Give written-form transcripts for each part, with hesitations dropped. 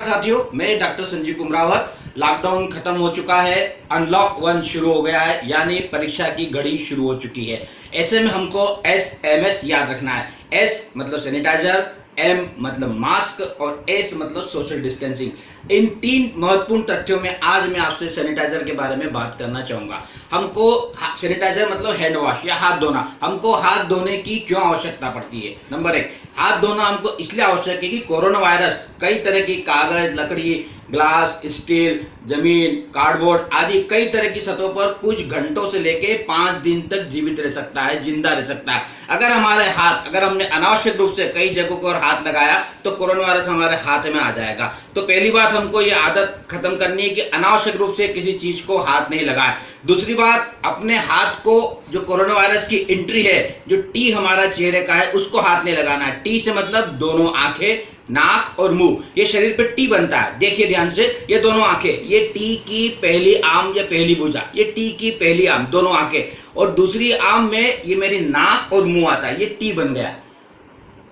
साथियों, मैं doctor Sanjeev Kumrawat. Lockdown खत्म हो चुका है, अनलॉक 1 शुरू हो गया है, यानी परीक्षा की घड़ी शुरू हो चुकी है। ऐसे में हमको SMS याद रखना है। S मतलब सैनिटाइजर, M मतलब मास्क और S मतलब सोशल डिस्टेंसिंग। इन 3 महत्वपूर्ण तथ्यों में आज मैं आपसे सैनिटाइजर के बारे में बात करना चाहूँगा। हमको सैनिटाइजर मतलब हैंड वॉश या हाथ धोना। हमको हाथ धोने की क्यों आवश्यकता पड़ती है? नंबर 1, हाथ धोना हमको इसलिए आवश्यक है कि कोरोना वायरस कई तरह की कागज, लकड़ी, ग्लास, स्टील, जमीन, कार्डबोर्ड आदि कई तरह की सतहों पर कुछ घंटों से लेके 5 दिन तक जीवित रह सकता है, जिंदा रह सकता है। अगर हमने अनावश्यक रूप से कई जगहों पर हाथ लगाया तो कोरोना वायरस हमारे हाथ में आ जाएगा। तो पहली बात, हमको ये आदत खत्म करनी है कि अनावश्यक रूप से किसी चीज को हाथ नहीं लगाए। दूसरी बात, अपने हाथ को जो कोरोना वायरस की एंट्री है, जो टी हमारा चेहरे का है, उसको हाथ नहीं लगाना है। टी से मतलब दोनों आंखें, नाक और मुंह। ये शरीर पे टी बनता है, देखिए ध्यान से, ये दोनों आंखें, ये टी की पहली आर्म या पहली भुजा, ये टी की पहली आर्म, दोनों आंखें, और दूसरी आर्म में ये मेरी नाक और मुंह आता है, ये टी बन गया।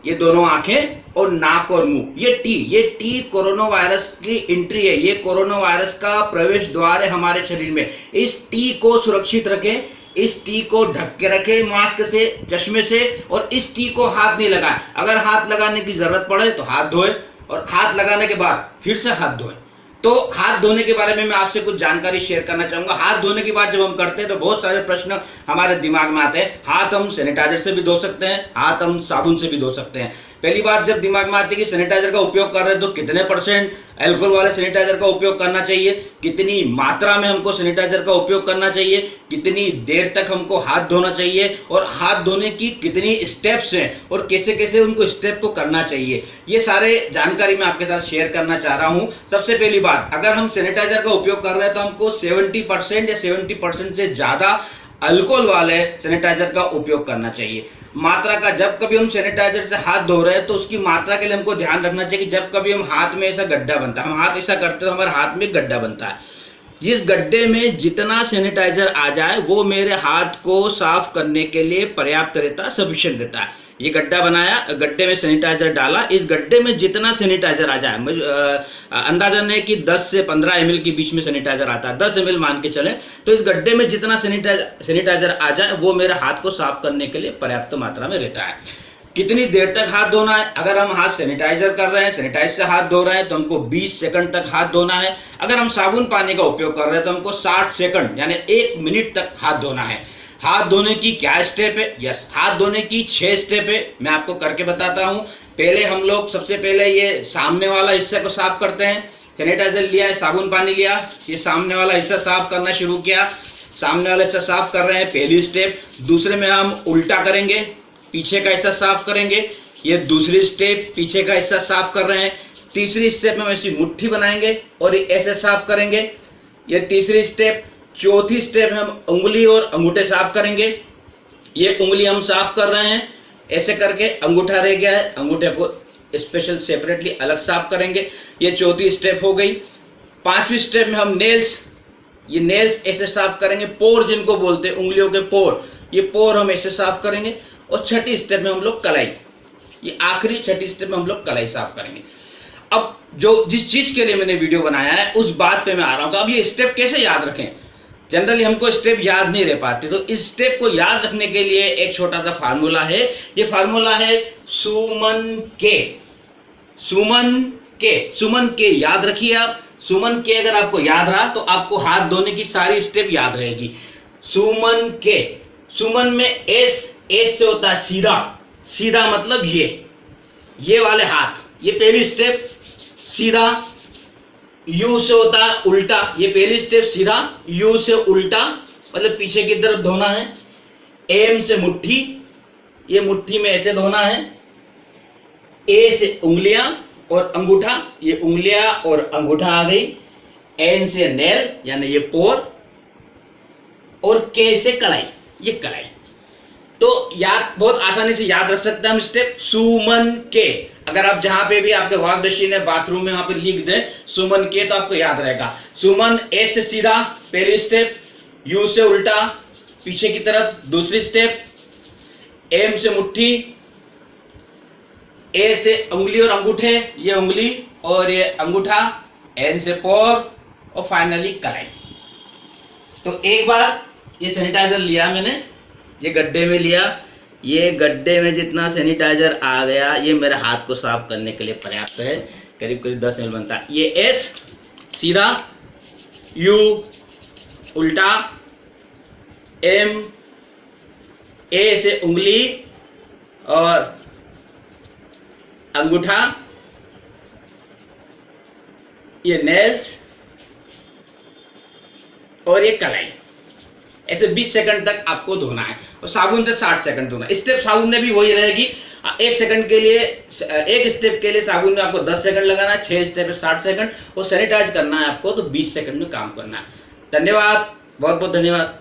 ये दोनों आंखें और नाक और मुंह, ये टी कोरोना वायरस की एंट्री है। ये कोरोना वायरस का प्रवेश द्वार है हमारे शरीर में। इस टी को सुरक्षित रखें, इस टी को ढक के रखें मास्क से, चश्मे से, और इस टी को हाथ नहीं लगाएं। अगर हाथ लगाने की जरूरत पड़े तो हाथ धोएं, और हाथ लगाने के बाद फिर से हाथ धोएं। तो हाथ धोने के बारे में मैं आपसे कुछ जानकारी शेयर करना चाहूंगा। हाथ धोने की बात जब हम करते हैं तो बहुत सारे प्रश्न हमारे दिमाग में आते हैं। हाथ हम सैनिटाइजर से भी धो सकते हैं, हाथ हम साबुन से भी धो सकते हैं। पहली बात जब दिमाग में आती है कि सैनिटाइजर का उपयोग कर रहे हैं तो कितने परसेंट अल्कोहल वाले सैनिटाइजर का उपयोग करना चाहिए, कितनी मात्रा में हमको सैनिटाइजर का उपयोग करना चाहिए, कितनी देर तक हमको हाथ धोना चाहिए, और हाथ धोने की कितनी स्टेप्स हैं और कैसे कैसे उनको स्टेप को करना चाहिए, ये सारे जानकारी मैं आपके साथ शेयर करना चाह रहा हूं। सबसे पहली बात, अगर हम सैनिटाइजर का उपयोग कर रहे हैं तो हमको 70% या 70% से ज्यादा अल्कोहल वाले सैनिटाइजर का उपयोग करना चाहिए। मात्रा का, जब कभी हम सैनिटाइजर से हाथ धो रहे हैं तो उसकी मात्रा के लिए हमको ध्यान रखना चाहिए कि जब कभी हम हाथ में ऐसा गड्ढा बनता है, हम हाथ ऐसा करते हैं तो हमारे हाथ में गड्ढा बनता है, इस गड्ढे में जितना सैनिटाइजर आ जाए वो मेरे हाथ को साफ करने के लिए पर्याप्त रहता है, सफिशिएंट रहता है। ये गड्ढा बनाया, गड्ढे में सैनिटाइजर डाला, इस गड्ढे में जितना सैनिटाइजर आ जाए, अंदाजन है कि 10 से 15 ml के बीच में सैनिटाइजर आता है, 10 ml मान के चले, तो इस गड्ढे में जितना सैनिटाइजर आ जाए वो मेरे हाथ को साफ करने के लिए पर्याप्त मात्रा में रहता है। कितनी देर तक हाथ धोना है? अगर हम हाथ सैनिटाइजर कर रहे हैं, सैनिटाइजर से हाथ धो रहे हैं तो हमको 20 सेकंड तक हाथ धोना है। अगर हम साबुन पानी का उपयोग कर रहे हैं तो हमको 60 सेकंड यानी 1 मिनट तक हाथ धोना है। हाथ धोने की क्या स्टेप है? यस, हाथ धोने की 6 स्टेप है, मैं आपको करके बताता हूं। पहले हम लोग सबसे पहले ये सामने वाला हिस्से को साफ करते हैं। सैनिटाइजर लिया है, साबुन पानी लिया, ये सामने वाला हिस्सा साफ करना शुरू किया, सामने वाला हिस्सा साफ कर रहे हैं, पहली स्टेप। दूसरे में हम उल्टा करेंगे, पीछे का हिस्सा साफ करेंगे, ये दूसरी स्टेप, पीछे का हिस्सा साफ कर रहे हैं। तीसरी स्टेप में हम ऐसी मुट्ठी बनाएंगे और ऐसे साफ करेंगे, ये तीसरी स्टेप। चौथी स्टेप में हम उंगली और अंगूठे साफ करेंगे, ये उंगली हम साफ कर रहे हैं, ऐसे करके अंगूठा रह गया है, अंगूठे को स्पेशल सेपरेटली अलग साफ करेंगे, ये चौथी स्टेप हो गई। पांचवी स्टेप में हम नेल्स, ये नेल्स ऐसे साफ करेंगे, पोर जिनको बोलते हैं, उंगलियों के पोर, ये पोर हम ऐसे साफ करेंगे। और छठी स्टेप में हम लोग कलाई, ये आखिरी छठी स्टेप में हम लोग कलाई साफ करेंगे। अब जो जिस चीज के लिए मैंने वीडियो बनाया है उस बात पे मैं आ रहा हूँ। अब ये स्टेप कैसे याद रखें? जनरली हमको स्टेप याद नहीं रह पाते, तो इस स्टेप को याद रखने के लिए एक छोटा सा फार्मूला है। ये फार्मूला है सुमन के। सुमन के याद रखिए आप। सुमन के अगर आपको याद रहा तो आपको हाथ धोने की सारी स्टेप याद रहेगी। सुमन के, सुमन में एस से होता है सीधा, सीधा मतलब ये वाले हाथ, ये पहली स्टेप सीधा। यू से होता है उल्टा, ये पहली स्टेप सीधा, यू से उल्टा मतलब पीछे की तरफ धोना है। एम से मुट्ठी, ये मुट्ठी में ऐसे धोना है। ए से उंगलियां और अंगूठा, ये उंगलियां और अंगूठा आ गई। एन से नेल यानी ये पोर, और के से कलाई, ये कलाई। तो याद बहुत आसानी से याद रख सकते हैं हम स्टेप सुमन के। अगर आप जहां पे भी आपके वॉश मशीन है, बाथरूम में, वहां पे लिख दें सुमन के तो आपको याद रहेगा। सुमन एस से सीधा पहली स्टेप, यू से उल्टा पीछे की तरफ दूसरी स्टेप, एम से मुट्ठी, ए से उंगली और अंगूठे, ये उंगली और ये अंगूठा, एन से पोर और फाइनली कलाई। तो एक बार ये सैनिटाइजर लिया मैंने, ये गड्ढे में लिया, ये गड्ढे में जितना सैनिटाइजर आ गया ये मेरे हाथ को साफ करने के लिए पर्याप्त है, करीब करीब 10 ml बनता है। ये एस सीधा, यू उल्टा, एम, ए से उंगली और अंगूठा, ये नेल्स और ये कलाई। ऐसे 20 सेकंड तक आपको धोना है और साबुन से 60 सेकंड धोना है। स्टेप साबुन में भी वही रहेगी, एक सेकंड के लिए, एक स्टेप के लिए साबुन में आपको 10 सेकंड लगाना है, 6 स्टेप में 60 सेकंड और सैनिटाइज करना है आपको तो 20 सेकंड में काम करना है। धन्यवाद, बहुत बहुत धन्यवाद।